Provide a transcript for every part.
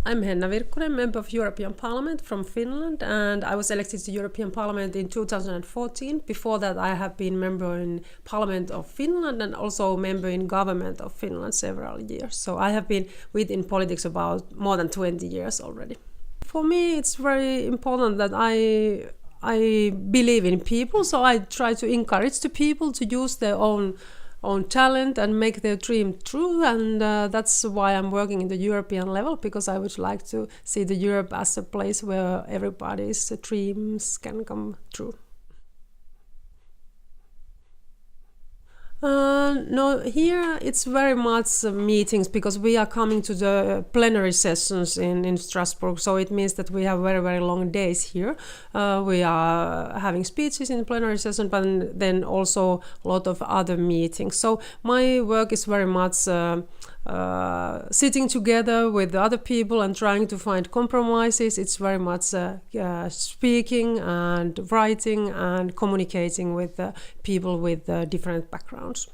I'm Henna Virkkunen, member of European Parliament from Finland, and I was elected to European Parliament in 2014. Before that, I have been member in Parliament of Finland and also member in government of Finland several years. So I have been within politics about more than 20 years already. For me, it's very important that I believe in people, so I try to encourage the people to use their own talent and make their dream true, and that's why I'm working in the European level, because I would like to see the Europe as a place where everybody's dreams can come true. No, here it's very much meetings, because we are coming to the plenary sessions in Strasbourg, so it means that we have very, very long days here. We are having speeches in the plenary session, but then also a lot of other meetings. So my work is very much sitting together with the other people and trying to find compromises. It's very much speaking and writing and communicating with people with different backgrounds.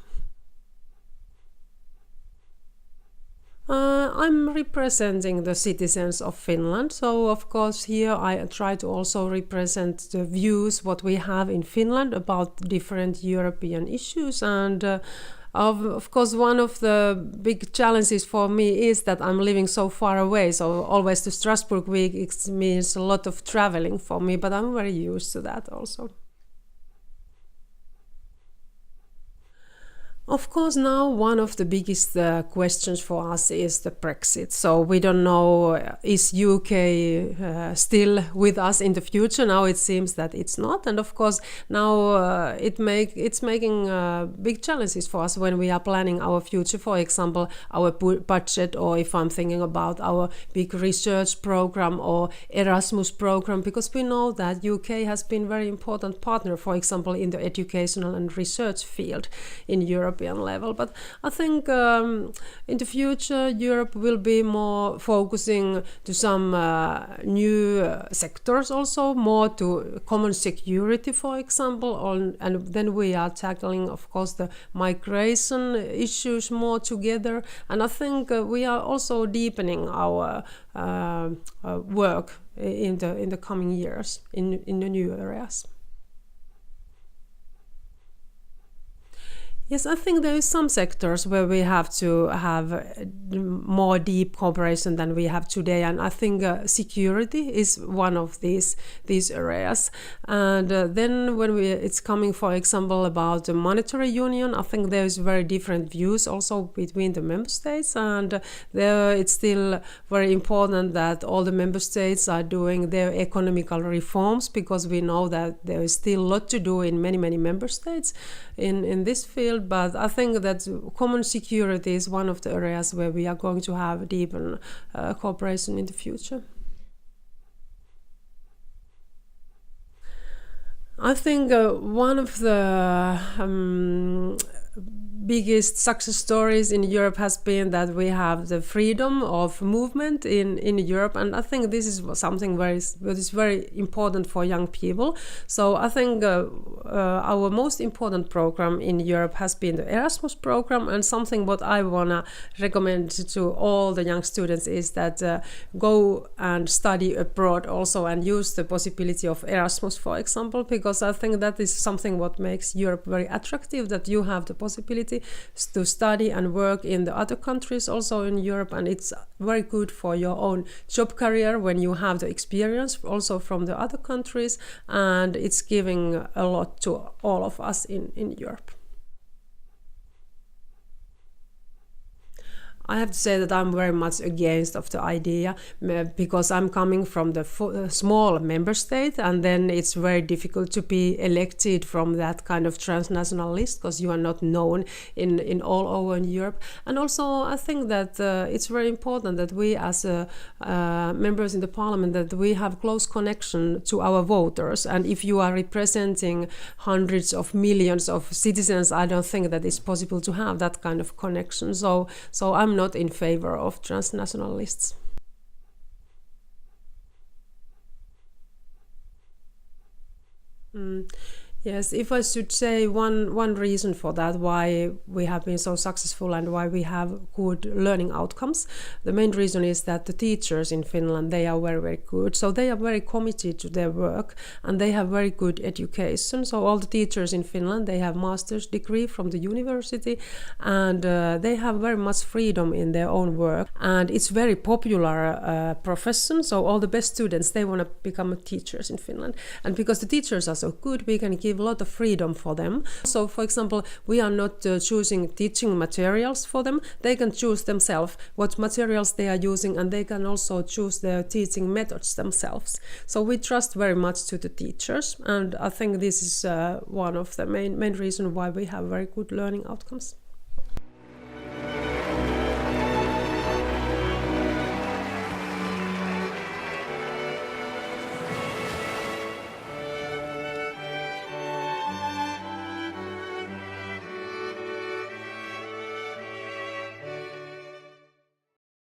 I'm representing the citizens of Finland, so of course here I try to also represent the views what we have in Finland about different European issues, and of course, one of the big challenges for me is that I'm living so far away, so always the Strasbourg week means a lot of traveling for me, but I'm very used to that also. Of course, now one of the biggest questions for us is the Brexit. So we don't know, is UK still with us in the future? Now it seems that it's not. And of course, now it's making big challenges for us when we are planning our future. For example, our budget, or if I'm thinking about our big research program or Erasmus program, because we know that UK has been a very important partner, for example, in the educational and research field in Europe. Level. But I think in the future Europe will be more focusing to some new sectors, also more to common security, for example, and then we are tackling, of course, the migration issues more together, and I think we are also deepening our work in the coming years in the new areas. Yes, I think there is some sectors where we have to have more deep cooperation than we have today, and I think security is one of these areas. And then when it's coming, for example, about the monetary union, I think there is very different views also between the member states, and there it's still very important that all the member states are doing their economical reforms, because we know that there is still a lot to do in many member states in this field. But I think that common security is one of the areas where we are going to have deepen cooperation in the future. I think one of the biggest success stories in Europe has been that we have the freedom of movement in Europe, and I think this is something that is very important for young people. So I think our most important program in Europe has been the Erasmus program, and something what I wanna recommend to all the young students is that go and study abroad also, and use the possibility of Erasmus, for example, because I think that is something what makes Europe very attractive, that you have the possibility to study and work in the other countries also in Europe, and it's very good for your own job career when you have the experience also from the other countries, and it's giving a lot to all of us in Europe. I have to say that I'm very much against of the idea because I'm coming from the small member state, and then it's very difficult to be elected from that kind of transnational list because you are not known in all over in Europe. And also I think that it's very important that we as members in the parliament, that we have close connection to our voters. And if you are representing hundreds of millions of citizens, I don't think that it's possible to have that kind of connection. So I'm not in favor of transnational lists. Yes, if I should say one reason for that, why we have been so successful and why we have good learning outcomes, the main reason is that the teachers in Finland, they are very, very good. So they are very committed to their work and they have very good education. So all the teachers in Finland, they have master's degree from the university, and they have very much freedom in their own work. And it's very popular profession. So all the best students, they want to become teachers in Finland. And because the teachers are so good, we can give a lot of freedom for them. So, for example, we are not choosing teaching materials for them. They can choose themselves what materials they are using, and they can also choose their teaching methods themselves. So we trust very much to the teachers, and I think this is one of the main reasons why we have very good learning outcomes.